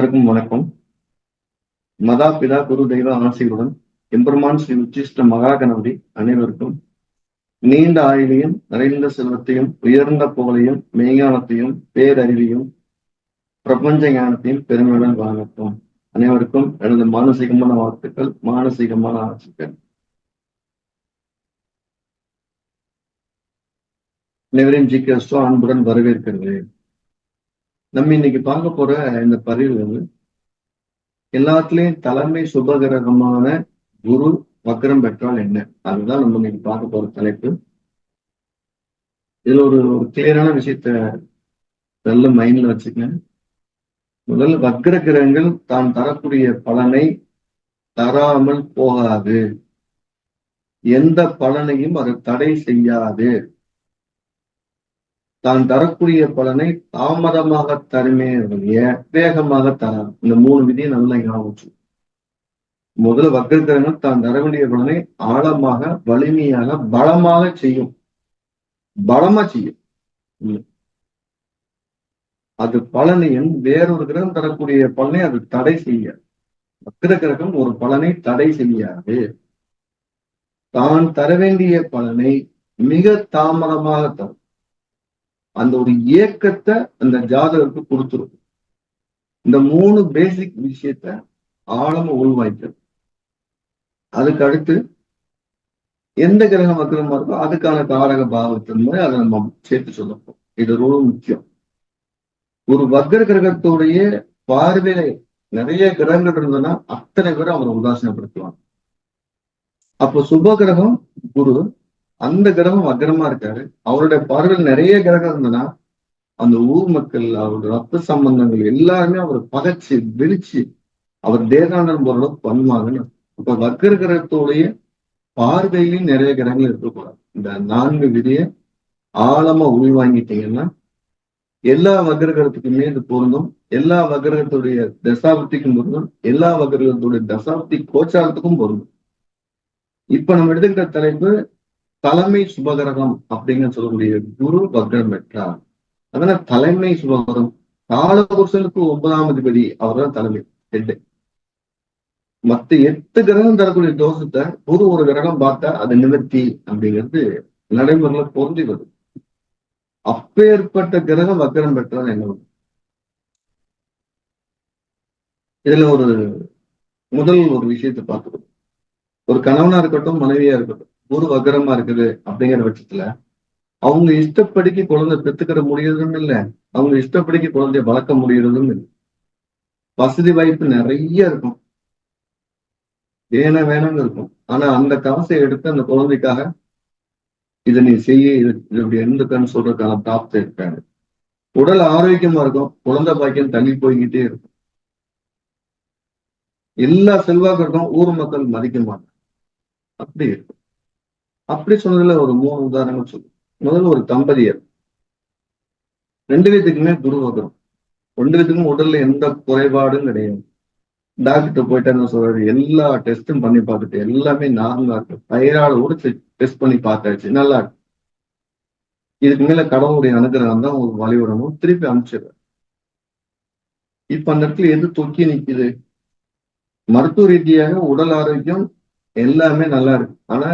அனைவருக்கும் வணக்கம். மதா பிதா குரு தெய்வ ஆசையுடன் எம்பெருமான் ஸ்ரீ உச்சிஷ்ட மகா கணபதி அனைவருக்கும் நீண்ட ஆயுளையும் நிறைந்த செல்வத்தையும் உயர்ந்த புகழையும் மெய்ஞானத்தையும் பேரறிவையும் பிரபஞ்ச ஞானத்தையும் பெருமையுடன் வழங்கட்டும். அனைவருக்கும் எனது மானசீகமான வாழ்த்துக்கள், மானசீகமான ஆசைகள். அனைவரையும் ஜிகேஸ்டோ அன்புடன் வரவேற்கிறது. நம்ம இன்னைக்கு பார்க்க போற இந்த பதிவு வந்து எல்லாத்துலயும் தலைமை சுபகிரகமான குரு வக்ரம் பெற்றால் என்ன, அதுதான் நம்ம இன்னைக்கு பார்க்க போற தலைப்பு. இதுல ஒரு கிளியரான விஷயத்த நல்ல மைண்ட்ல வச்சுக்கங்க. முதல்ல வக்ர கிரகங்கள் தான் தரக்கூடிய பலனை தராமல் போகாது, எந்த பலனையும் அது தடை செய்யாது. தான் தரக்கூடிய பலனை தாமதமாக தருமே வேகமாக தராது. இந்த 3 விதியை நல்லா ஞாபகம். முதல்ல வக்ர கிரகங்கள் தான் தர வேண்டிய பலனை ஆழமாக, வலிமையாக, பலமாக செய்யும். பலமா செய்யும். அது பலனையும் வேறொரு கிரகம் தரக்கூடிய பலனை அது தடை செய்யாது. வக்ர கிரகம் ஒரு பலனை தடை செய்யாது. தான் தர வேண்டிய பலனை மிக தாமதமாக தரும். அந்த ஒரு இயக்கத்தை அந்த ஜாதகருக்கு கொடுத்துரும். இந்த 3 பேசிக் விஷயத்த ஆழமா உள்வாய்க்கிறது. அதுக்கு அடுத்து எந்த கிரகம் வக்ரமா இருக்கோ அதுக்கான காரக பாவத்தின் அதை நம்ம சேர்த்து சொல்லப்போம். இது ரொம்ப முக்கியம். ஒரு வக்ர கிரகத்துடைய பார்வையில நிறைய கிரகங்கள் இருந்ததுன்னா அத்தனை பேரும் அவரை உதாசீனப்படுத்துவாங்க. அப்போ சுப கிரகம் குரு, அந்த கிரகம் வக்ரமா இருக்காரு, அவருடைய பார்வையில் நிறைய கிரகம் இருந்ததுன்னா அந்த ஊர் மக்கள், அவருடைய ரத்த சம்பந்தங்கள் எல்லாருமே அவர் பகைச்சு விழிச்சு அவர் தேகாண்டம் போற அளவுக்கு பண்ணுவாங்கன்னு. இப்ப வக்ர கிரகத்துடைய பார்வையிலும் நிறைய கிரகங்கள் இருக்கக்கூடாது. இந்த 4 விதியை ஆழமா உள்வாங்கிட்டீங்கன்னா எல்லா வக்ரகத்துக்குமே இது பொருந்தும். எல்லா வக்ரகத்துடைய தசாப்திக்கும் பொருந்தும். எல்லா வக்ரகத்துடைய தசாப்தி கோச்சாரத்துக்கும் பொருந்தும். இப்ப நம்ம எடுத்துக்கிட்ட தலைப்பு தலைமை சுபகிரகம் அப்படின்னு சொல்லக்கூடிய குரு வக்ரம் பெற்றார். அதனால தலைமை சுபகிரகம் காலபுருஷனுக்கு 9ஆம் அதிபதி அவர் தான் தலைமை ஹெட். மத்த 8 கிரகம் தரக்கூடிய தோஷத்தை ஒரு கிரகம் பார்த்தா அது நிவர்த்தி அப்படிங்கிறது நடைமுறையில பொருந்தி வருது. அப்பேற்பட்ட கிரகம் வக்ரம் பெற்றால் என்ன? இதுல முதல் ஒரு விஷயத்தை பார்க்கணும். ஒரு கணவனா இருக்கட்டும், மனைவியா இருக்கட்டும், குரு வக்ரமா இருக்குது அப்படிங்கிற பட்சத்துல அவங்க இஷ்டப்படிக்கு குழந்தை பெத்துக்கிற முடியறதும் இல்லை, அவங்க இஷ்டப்படிக்கு குழந்தைய வளர்க்க முடியறதும் இல்லை. வசதி வாய்ப்பு நிறைய இருக்கும், வேணும்னு இருக்கும். ஆனா அந்த காசை எடுத்து அந்த குழந்தைக்காக இதை நீ செய்ய, இது இப்படி இருந்துக்கன்னு சொல்றதுக்கான பிராப்தம் இருக்காங்க. உடல் ஆரோக்கியமா இருக்கும், குழந்தை பாக்கியம் தள்ளி போய்கிட்டே இருக்கும். எல்லா செல்வாக்கு இருக்கும், ஊர் மக்கள் மதிக்க மாட்டாங்க. அப்படி இருக்கும். அப்படி சொன்னதுல ஒரு 3 உதாரணங்கள் சொல்லுவோம். முதல்ல ஒரு தம்பதியர், 2 பேத்துக்குமே குரு வக்ரம். 2 பேத்துக்கும் உடல்ல எந்த குறைபாடும் கிடையாது. டாக்டர் போயிட்டாருன்னு சொல்றாரு, எல்லா டெஸ்டும் பண்ணி பார்த்துட்டு எல்லாமே நார்மலா இருக்கு. தைராய்டு கூட டெஸ்ட் பண்ணி பார்த்தாச்சு, நல்லா இருக்கு. இதுக்கு மேல கடவுளுடைய அனுகிரகம் தான் உங்களுக்கு வழிவிடணும், திருப்பி அனுப்பிச்சிடுற. இப்ப அந்த இடத்துல எது தொக்கி நிக்குது? மருத்துவ ரீதியாக உடல் ஆரோக்கியம் எல்லாமே நல்லா இருக்கு. ஆனா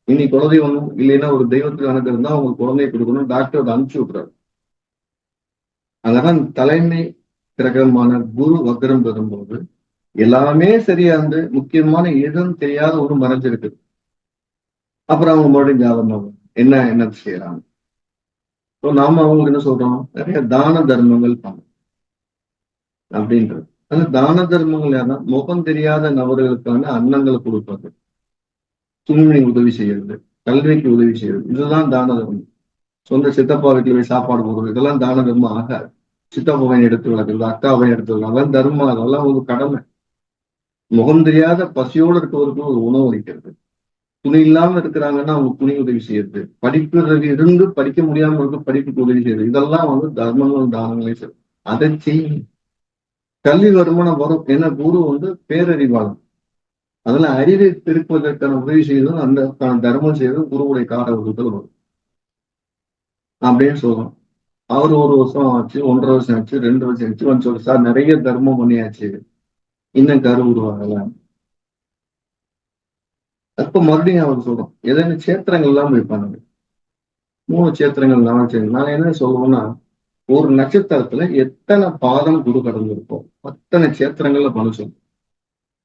இனி குழந்தை ஒண்ணும் இல்லைன்னா ஒரு தெய்வத்துக்கு அனுகிரகம் தான் உங்களுக்கு குழந்தைய கொடுக்கணும், டாக்டர் அனுப்பிச்சு விட்டுறாரு. அங்கதான் தலைமை கிரகமான குரு வக்ரம் பெறும்போது எல்லாமே சரியா இருந்து முக்கியமான எதுவும் தெரியாத ஒரு மறைஞ்சிருக்கு. அப்புறம் அவங்க மறுபடியும் ஜாதகம் என்ன செய்யறாங்க. நாம அவங்களுக்கு என்ன சொல்றோம்? நிறைய தான தர்மங்கள் பண்ணணும் அப்படின்றது. அந்த தான தர்மங்கள் யாருன்னா முகம் தெரியாத நபர்களுக்கான அன்னங்களை கொடுப்பது, துணிமணி உதவி செய்யறது, கல்விக்கு உதவி செய்யறது, இதுதான் தான தர்மம். சொந்த சித்தப்பா வீட்டுல போய் சாப்பாடு போடுறது, இதெல்லாம் தான தர்மம் ஆகாது. சித்தப்பாவை எடுத்து வளர்க்குறது, அக்காவை எடுத்து வளர்க்குறது, அதெல்லாம் தர்மம், அதெல்லாம் ஒரு கடமை. முகம் தெரியாத பசியோடு இருக்கவருக்கு ஒரு உணவு அளிக்கிறது, துணி இல்லாம இருக்கிறாங்கன்னா அவங்க துணி உதவி செய்யறது, படிப்பு இருந்து படிக்க முடியாம இருக்கு படிப்புக்கு உதவி செய்யறது, இதெல்லாம் தர்மங்கள் தானங்களே செய்யும். அதை செய்யும். கல்வி வருமானம் வரும். ஏன்னா குரு பேரறிவாளன். அதெல்லாம் அறிவை பெருக்குவதற்கான உதவி செய்யறதும் அந்த தர்மம் செய்யறதும் குருவுடைய காரகத்தில் வரும் அப்படின்னு சொல்றோம். அவர் 1 வருஷம் ஆச்சு, 1.5 வருஷம் ஆச்சு, 2 வருஷம் ஆச்சு வந்து சொல்லு சார் நிறைய தர்மம் பண்ணியாச்சு, இன்னும் கரு உருவாகல. அப்ப மறுபடியும் அவர் சொல்றோம் ஏதாவது சேத்திரங்கள் எல்லாம் வைப்பாங்க. 3 சேத்திரங்கள் 4 சேத்திரங்கள். நான் என்ன சொல்லுவேன்னா, ஒரு நட்சத்திரத்துல எத்தனை பாதம் குரு கடந்திருக்கோம் அத்தனை சேத்திரங்கள்ல பண்ண சொல்லும்.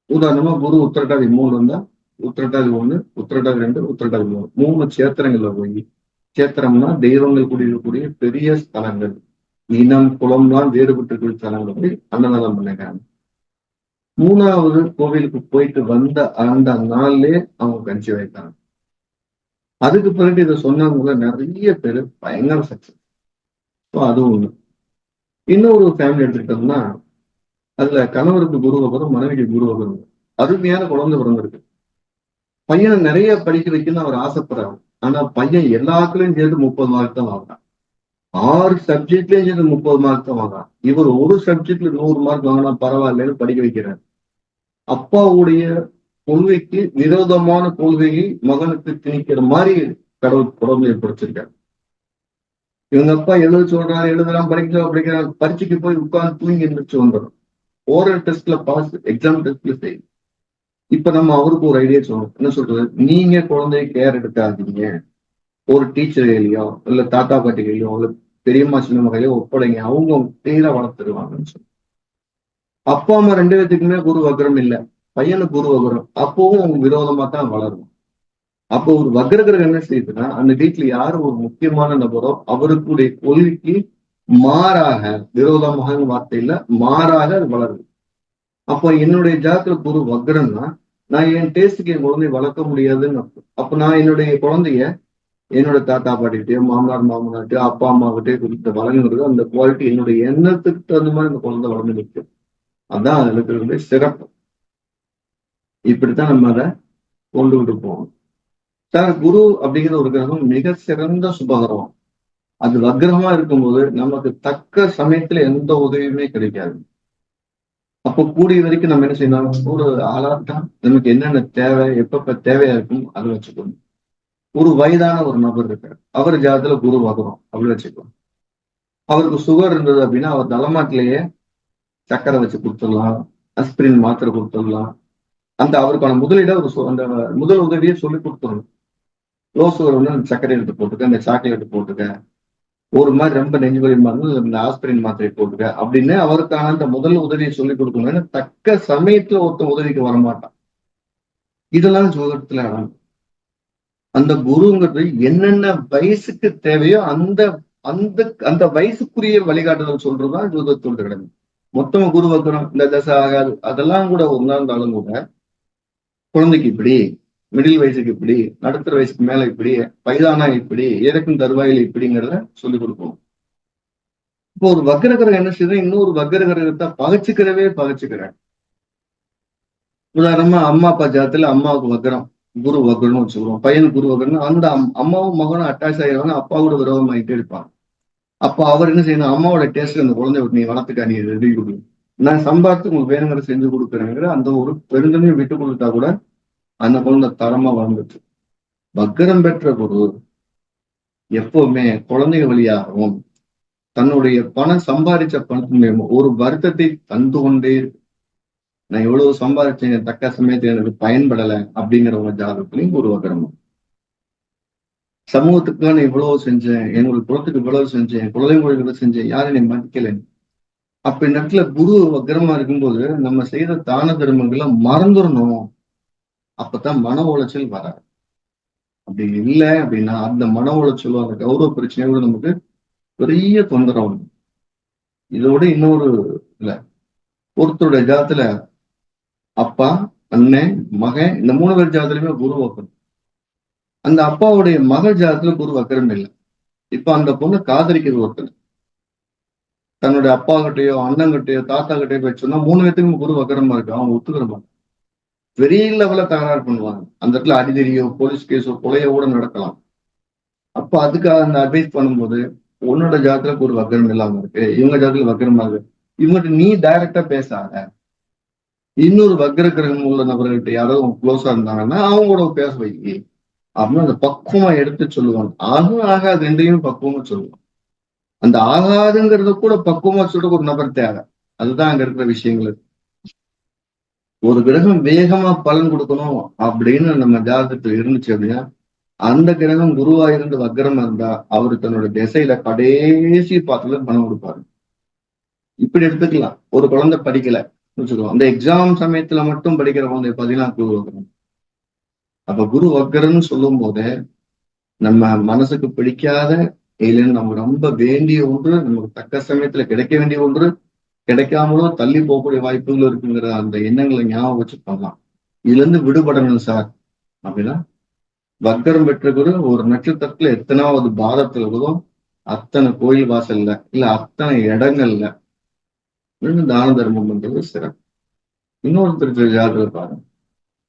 உதாரணமா குரு உத்திரட்டாதி 3 இருந்தா உத்திரட்டாதி 1, உத்திரட்டாதி 2, உத்திரட்டாதி 3, 3 சேத்திரங்கள்ல போய், சேத்திரம்னா தெய்வங்கள் கூடியிருக்கக்கூடிய பெரிய ஸ்தலங்கள், இனம் குலம்லாம் வேறுபட்டு ஸ்தலங்களை போய் அன்னதானம் பண்ணிருக்காங்க. 3வது கோவிலுக்கு போயிட்டு வந்த அந்த நாள்லயே அவங்க கன்சீவ் ஆயிட்டாங்க. அதுக்கு பிறகு இதை சொன்னவங்க நிறைய பேர் பயங்கர சக்சஸ். அது ஒண்ணு. இன்னொரு ஃபேமிலி எடுத்துக்கிட்டோம்னா, அதுல கணவருக்கு குரு வகரம், மனைவிக்கு குரு வகரம், அருமையான குழந்தை பிறந்திருக்கு. பையனை நிறைய படிக்க வைக்கணும்னு அவர் ஆசைப்படுறாரு. ஆனா பையன் எல்லாத்துலயும் சேர்த்து 30 மார்க் தான் வாங்குறான். 6 சப்ஜெக்ட்லயும் சேர்த்து 30 மார்க் தான் வாங்குறான். இவர் ஒரு சப்ஜெக்ட்ல 100 மார்க் வாங்கினா பரவாயில்லன்னு படிக்க வைக்கிறார். அப்பாவுடைய கொள்கைக்கு விரோதமான கொள்கையை மகனுக்கு திணிக்கிற மாதிரி கடவுள் குழந்தையை படிச்சிருக்காரு. இவங்க அப்பா எழுத சொல்றாரு, எழுதுறான், படிக்கிறான், பரீட்சைக்கு போய் உட்கார்ந்து தூங்கி எந்திரிச்சு வந்துடும். ஓரல் டெஸ்ட்ல பாஸ், எக்ஸாம் டெஸ்ட்ல ஃபெயில். இப்ப நம்ம அவருக்கு ஒரு ஐடியா சொல்லணும். என்ன சொல்றது, நீங்க குழந்தைய கேர் எடுக்காதீங்க, ஒரு டீச்சர் கையிலையோ இல்ல தாத்தா பாட்டி கையிலையோ இல்ல பெரியம்மா சின்னம்மா கையிலோ ஒப்படைங்க, அவங்க பேரை வளர்த்துருவாங்கன்னு சொல்லி. அப்பா அம்மா 2 பேத்துக்குமே குரு வக்ரம் இல்ல, பையனுக்கு குரு வக்ரம், அப்பவும் அவங்க விரோதமா தான் வளரும். அப்போ ஒரு வக்ர கிரகம் என்ன செய்யுதுன்னா, அந்த வீட்டுல யாரு ஒரு முக்கியமான நபரோ அவருக்குடைய கொள்கைக்கு மாறாக, விரோதமாக வார்த்தையில மாறாக அது வளருது. அப்போ என்னுடைய ஜாதகத்துல குரு வக்ரம்னா, நான் என் டேஸ்டுக்கு என் குழந்தைய வளர்க்க முடியாதுன்னு அர்த்தம். அப்ப நான் என்னுடைய குழந்தைய என்னோட தாத்தா பாட்டிகிட்டயோ மாமனார் மாமனார்கிட்டயோ அப்பா அம்மாக்கிட்டே கொடுத்து வளர்ந்துறது, அந்த குவாலிட்டி என்னுடைய எண்ணத்துக்கு தகுந்த மாதிரி அந்த குழந்தை வளர்ந்து நிற்கும். அதான் அதுல இருக்கிற சிறப்பு. இப்படித்தான் நம்ம அதை கொண்டுகிட்டு போகணும். சார் குரு அப்படிங்கிற ஒரு கிரகம் மிக சிறந்த சுபகிரகம். அது வக்ரமா இருக்கும்போது நமக்கு தக்க சமயத்துல எந்த உதவியுமே கிடைக்காது. அப்போ கூடிய வரைக்கும் நம்ம என்ன செய்யணும், ஒரு ஆளாட்டா நமக்கு என்னென்ன தேவை, எப்பப்ப தேவையா இருக்கும் அதை வச்சுக்கணும். ஒரு வயதான ஒரு நபர் இருக்காரு, அவர் ஜாதத்துல குரு வக்ரம் அப்படி வச்சுக்கணும். அவருக்கு சுகர் இருந்தது அப்படின்னா அவர் தலைமாட்டிலேயே சக்கரை வச்சு கொடுத்துடலாம், அஸ்பிரின் மாத்திரை கொடுத்துடலாம். அந்த அவருக்கான முதலீட ஒரு அந்த முதல் உதவியை சொல்லி கொடுத்துடணும். லோ சுகர் வந்து அந்த சர்க்கரை எடுத்து போட்டுக்க, அந்த சாக்லேட் போட்டுக்க, ஒரு மாதிரி ரொம்ப நெஞ்சு வலிமா இருந்தால் இந்த ஆஸ்பிரின் மாத்திரை போட்டுக்க அப்படின்னு அவருக்கான அந்த முதல் உதவியை சொல்லி கொடுக்கணும். தக்க சமயத்துல ஒருத்தன் உதவிக்கு வரமாட்டான். இதெல்லாம் ஜோதிடத்துல அந்த குருங்கிறது என்னென்ன வயசுக்கு தேவையோ அந்த அந்த அந்த வயசுக்குரிய வழிகாட்டுதல் சொல்றதுதான் ஜோதிடத்தோட கடமை. மொத்தமா குரு வக்கரம் இந்த தசை ஆகாது அதெல்லாம் கூட ஒன்றா இருந்தாலும் கூட, குழந்தைக்கு இப்படி, மிடில் வயசுக்கு இப்படி, நடுத்தர வயசுக்கு மேல இப்படி, வயதானா இப்படி, இறக்கும் தருவாயில் இப்படிங்கிறத சொல்லிக் கொடுக்கணும். இப்போ ஒரு வக்கரகிரகம் என்ன செய்யுது, இன்னொரு வக்கரகிரகத்தை பகச்சுக்கிறேன். உதாரணமா அம்மா அப்பா ஜாதத்துல அம்மாவுக்கு வக்கரம், குரு வக்கரம்னு வச்சுக்கிறோம். பையனுக்கு குரு வக்கரம், அந்த அம்மாவும் மகனும் அட்டாச் ஆகிடுவாங்க, அப்பாவோட விரோதம் ஆகிட்டே இருப்பாங்க. அப்போ அவர் என்ன செய்யணும், அம்மாவோட டேஸ்ட் அந்த குழந்தைய நீ வளர்த்துக்கா, நீ ரெடி கொடு, நான் சம்பாதித்து உங்களுக்கு வேணுங்கிற செஞ்சு கொடுக்குறேங்கிற அந்த ஒரு பெருந்தனையும் விட்டு கொடுத்தா கூட அந்த குழந்தை தரமா வளர்ந்துச்சு. வக்கரம் பெற்ற குரு எப்பவுமே குழந்தைங்க வழியாகவும் தன்னுடைய பணம் சம்பாதிச்ச பணத்தின் ஒரு வருத்தத்தை தந்து கொண்டே, நான் எவ்வளவு சம்பாதிச்சேன் தக்க சமயத்தில் எனக்கு பயன்படலை அப்படிங்கிறவங்க ஜாதகத்திலையும் ஒரு வக்கரம். சமூகத்துக்கு நான் இவ்வளவு செஞ்சேன், என்னுடைய குலத்துக்கு இவ்வளவு செஞ்சேன், குலதெய்வங்களுக்கு செஞ்சேன், யாரும் என்னை மதிக்கலை. அப்ப இந்த இடத்துல குரு வக்கரமா இருக்கும்போது நம்ம செய்த தான தர்மங்களை மறந்துடணும். அப்பதான் மன உளைச்சல் வராது. அப்படி இல்லை அப்படின்னா அந்த மன உளைச்சலோ அந்த கௌரவ பிரச்சனையோட நமக்கு பெரிய தொந்தரவு. இதோட இன்னொரு இல்ல, ஒருத்தருடைய ஜாதத்துல அப்பா, அண்ணன், மகன், இந்த 3 பேர் ஜாதத்துலயுமே குரு வக்கரம். அந்த அப்பாவுடைய மகள் ஜாதத்துல குரு வக்கரம் இல்லை. இப்ப அந்த பொண்ணு காதலிக்கிறது ஒருத்தர், தன்னுடைய அப்பா கிட்டயோ அண்ணன் கிட்டயோ தாத்தா கிட்டயோ போய் சொன்னா 3 பேத்துக்கும் குரு வக்கரமா இருக்கு, அவங்க ஒத்துக்கிற மாட்டாங்க. பெரிய லெவல தகராறு பண்ணுவாங்க. அந்த இடத்துல அடிதடியோ போலீஸ் கேஸோ கொலையோ கூட நடக்கலாம். அப்ப அதுக்காக அந்த அட்வைஸ் பண்ணும்போது, உன்னோட ஜாதத்துல ஒரு வக்கரம் இல்லாம இருக்கு, இவங்க ஜாதத்துல வக்கரமா இருக்கு, இவங்ககிட்ட நீ டைரக்டா பேசாத, இன்னொரு வக்கர கிரகம் உள்ள நபர்கள்ட்ட யாராவது க்ளோஸா இருந்தாங்கன்னா அவங்களோட பேச வைக்கி அப்படின்னு அந்த பக்குவமா எடுத்து சொல்லுவாங்க. அதுவும் ஆகாது, ரெண்டையும் பக்குவமா சொல்லுவாங்க. அந்த ஆகாதுங்கிறத கூட பக்குவமா சொல்ற ஒரு நபர் தேவை. அதுதான் அங்க இருக்கிற விஷயங்கள். ஒரு கிரகம் வேகமா பலன் கொடுக்கணும் அப்படின்னு நம்ம ஜாதகத்துல இருந்துச்சு அப்படின்னா, அந்த கிரகம் குருவா இருந்து வக்ரம் இருந்தா அவரு தன்னோட திசையில கடைசி பாத்துல பணம் கொடுப்பாரு. இப்படி எடுத்துக்கலாம். ஒரு குழந்தை படிக்கல வச்சுக்கோ, அந்த எக்ஸாம் சமயத்துல மட்டும் படிக்கிற குழந்தை பாத்தீங்கன்னா குரு வக்ரம். அப்ப குரு வக்ரம்னு சொல்லும் போதே நம்ம மனசுக்கு பிடிக்காத இல்லைன்னு நம்ம ரொம்ப வேண்டிய ஒன்று, நமக்கு தக்க சமயத்துல கிடைக்க வேண்டிய ஒன்று கிடைக்காமலோ தள்ளி போகக்கூடிய வாய்ப்புகள் இருக்குங்கிற அந்த எண்ணங்களை ஞாபகம் வச்சு பண்ணலாம். இதுல இருந்து விடுபடணும் சார் அப்படின்னா, வக்கரம் பெற்ற குரு ஒரு நட்சத்திரத்துல எத்தனாவது பாதத்துல இருக்குதோ அத்தனை கோயில் வாசல்ல இல்ல அத்தனை இடங்கள்ல தான தர்மம் பண்றது சிறப்பு. இன்னொருத்தர் ஜாதகத்தை பாருங்க,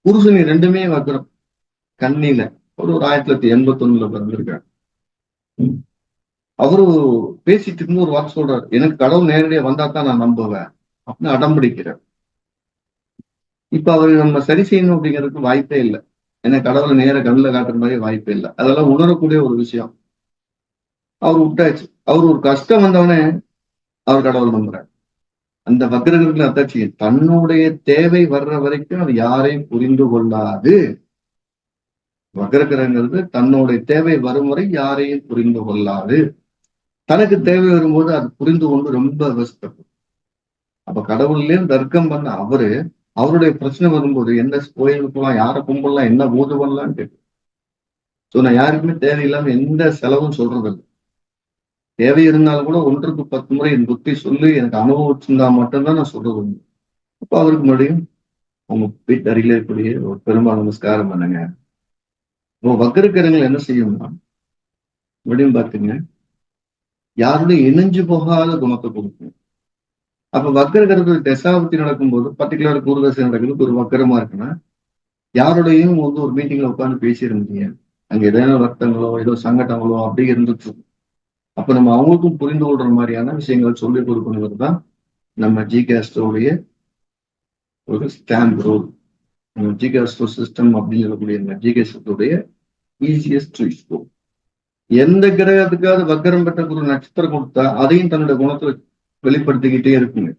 புருஷனி ரெண்டுமே வக்கரம். கண்ணில ஒரு 1981 பிறந்திருக்காரு. அவரு பேசிட்டு இருந்து ஒரு வாக்கு சொல்றாரு, எனக்கு கடவுள் நேரடியா வந்தா தான் நான் நம்புவேன் அப்படின்னு அடம் பிடிக்கிறார். இப்ப அவரு நம்ம சரி செய்யணும் அப்படிங்கிறதுக்கு வாய்ப்பே இல்லை. ஏன்னா கடவுளை நேர கண்ணில் காட்டுற மாதிரி வாய்ப்பே இல்லை. அதெல்லாம் உணரக்கூடிய ஒரு விஷயம். அவர் விட்டாச்சு. அவர் ஒரு கஷ்டம் வந்தவனே அவர் கடவுள் நம்புறாரு. அந்த வக்கிரகர்கள் அத்தாட்சி தன்னுடைய தேவை வர்ற வரைக்கும் அது யாரையும் புரிந்து கொள்ளாது. வக்கிரகங்கிறது தன்னுடைய தேவை வரும் வரை யாரையும் புரிந்து கொள்ளாது. தனக்கு தேவை வரும்போது அது புரிந்து கொண்டு ரொம்ப அவஸ்தப்படும். அப்ப கடவுள்லயும் தர்க்கம் பண்ண அவரு அவருடைய பிரச்சனை வரும்போது எந்த கோயிலுக்கு போகலாம், யாரை கும்பிடலாம், என்ன பூஜை பண்ணலாம்னு கேட்டு. சோ நான் யாருக்குமே தேவையில்லாம எந்த செலவும் சொல்றது இல்லை. தேவை இருந்தாலும் கூட 1க்கு 10 முறை என் புத்தி சொல்லி எனக்கு அனுபவிச்சிருந்தா மட்டும்தான் நான் சொல்றது உண்டு. அப்ப அவருக்கு மறுபடியும் உங்க வீட்டு அருகில இருக்கக்கூடிய ஒரு பெருமாள் நமஸ்காரம் பண்ணுங்க. உங்க வக்கிரக்கரங்கள் என்ன செய்யும்னா மறுபடியும் பாத்துங்க, யாருடைய இணைஞ்சு போகாத குணத்தை கொடுக்கும். அப்ப வக்கரகர்கள் தசாபத்தி நடக்கும்போது பர்டிகுலர் குருதசை நடக்கிறது ஒரு வக்கரமா இருக்குன்னா யாரோடையும் ஒரு மீட்டிங்ல உட்காந்து பேசிட முடியாது. அங்க ஏதேனும் ரத்தங்களோ ஏதோ சங்கடங்களோ அப்படி இருந்துச்சு. அப்ப நம்ம அவங்களுக்கும் புரிந்து கொள்ற மாதிரியான விஷயங்கள் சொல்லிக் கொடுக்கணுங்கிறது தான் நம்ம ஜிகாஸ்டோடைய ஒரு ஸ்டாம்ப் ரோல். ஜிகாஸ்டோ சிஸ்டம் அப்படின்னு சொல்லக்கூடிய இந்த ஜிகாஸ்டோடைய ஈஸியஸ்ட் டு. எந்த கிரகத்துக்காவது வக்கரம் பெற்ற ஒரு நட்சத்திரம் கொடுத்தா அதையும் தன்னுடைய குணத்தை வெளிப்படுத்திக்கிட்டே இருக்குங்க.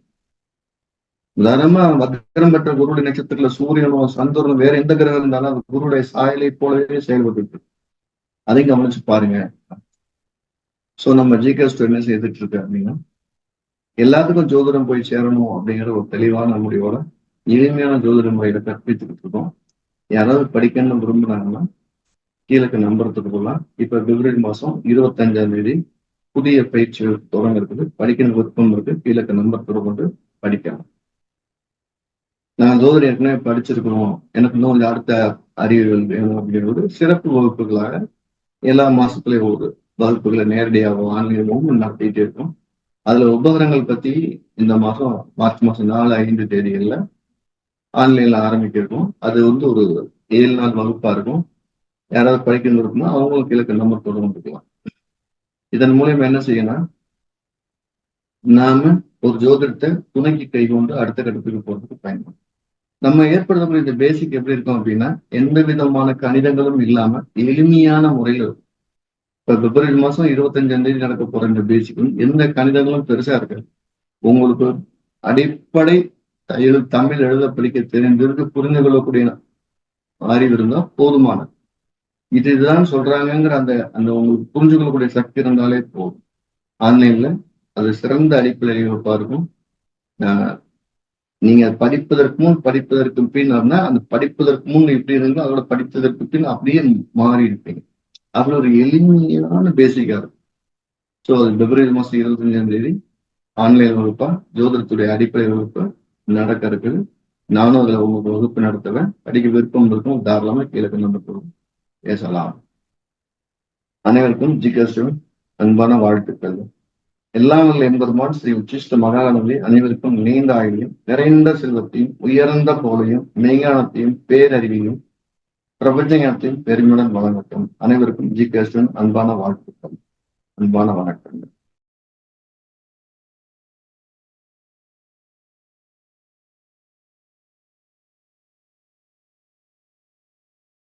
உதாரணமா வக்கரம் பெற்ற குருடைய நட்சத்திரத்துல சூரியனோ சந்திரனோ வேற எந்த கிரகம் இருந்தாலும் அது குருடைய சாயலை போலவே செயல்பட்டு இருக்கு. அதையும் கவனிச்சு பாருங்க. சோ நம்ம ஜிகாஸ்டோ என்ன செய்துட்டு இருக்கு அப்படின்னா, எல்லாத்துக்கும் ஜோதிடம் போய் சேரணும் அப்படிங்கிற ஒரு தெளிவான முடிவோட எளிமையான ஜோதிட முறையில கற்பித்துக்கிட்டு இருக்கோம். யாராவது படிக்கணும்னு விரும்புனாங்கன்னா கீழே நம்புறதுக்கு போகலாம். இப்ப பிப்ரவரி மாசம் 25ஆம் தேதி புதிய பயிற்சி தொடங்க இருக்குது. படிக்கணும் விருப்பம் இருக்கு, கீழே நம்பர் தொடர்பு படிக்கலாம். நான் ஜோதிடம் ஏற்கனவே படிச்சிருக்கிறோம், எனக்கு இன்னும் அடுத்த அறிவுகள் வேணும் அப்படிங்கிறது சிறப்பு வகுப்புகளாக எல்லா மாசத்துலயும் ஒரு வகுப்புகளை நேரடியாகவும் ஆன்லைனாகவும் நடத்திட்டே இருக்கும். அதுல உபகரணங்கள் பத்தி இந்த மாசம் மார்ச் மாசம் 4, 5 தேதிகள்ல ஆன்லைன்ல ஆரம்பிக்க இருக்கும். அது ஒரு 7 நாள் வகுப்பா இருக்கும். யாராவது படிக்கணும் இருக்குன்னா அவங்களுக்கு கீழே நம்பர் தொடர்பு இருக்கலாம். இதன் மூலியமா என்ன செய்யணும், நாம ஒரு ஜோதிடத்தை துணைக்கு கை கொண்டு அடுத்த கட்டத்துக்கு போறதுக்கு பயன்படும். நம்ம ஏற்படுத்தக்கூடிய இந்த பேசிக் எப்படி இருக்கும் அப்படின்னா, எந்த விதமான கணிதங்களும் இல்லாம எளிமையான முறையில இருக்கும். இப்ப பிப்ரவரி மாசம் 25ஆம் தேதி நடக்க போற இந்த பேசிக்கும் எந்த கணிதங்களும் பெருசா இருக்காது. உங்களுக்கு அடிப்படை தமிழ் எழுத படிக்க தெரிந்திருக்கு, புரிந்து கொள்ளக்கூடிய அறிவு இருந்தா போதுமானது. இதுதான் சொல்றாங்கிற அந்த அந்த உங்களுக்கு புரிஞ்சு கொள்ளக்கூடிய சக்தி இருந்தாலே போதும். ஆன்லைன்ல அது சிறந்த அடிப்படை வகுப்பா இருக்கும். நீங்க படிப்பதற்கு முன் படிப்பதற்கு பின் அந்த படிப்பதற்கு முன் எப்படி இருந்தோ அதோட படிப்பதற்கு பின் அப்படியே மாறி இருப்பீங்க. அதுல ஒரு எளிமையான பேசிக்கா இருக்கும். ஸோ அது பிப்ரவரி மாசம் 25ஆம் தேதி ஆன்லைன் வகுப்பா ஜோதிடத்துடைய அடிப்படை வகுப்பு நடக்க இருக்குது. நானும் அதுல உங்களுக்கு வகுப்பு நடத்துவேன். படிக்க விருப்பம் இருக்கும், தாராளமா கீழே நம்பர் பேசலாம். அனைவருக்கும் ஜிகாஸ்டோ அன்பான வாழ்த்துக்கள். எல்லாம் வல்ல எம்பெருமான் ஸ்ரீ உச்சிஷ்ட மகாகணபதி அனைவருக்கும் நீண்ட ஆயுளையும் நிறைந்த செல்வத்தையும் உயர்ந்த போலையும் மெய்ஞானத்தையும் பேரறிவையும் பிரபஞ்ச ஞானத்தையும் பெருமையுடன் வழங்கட்டும். அனைவருக்கும் ஜிகாஸ்டோ அன்பான வாழ்த்துக்கள், அன்பான வணக்கம்.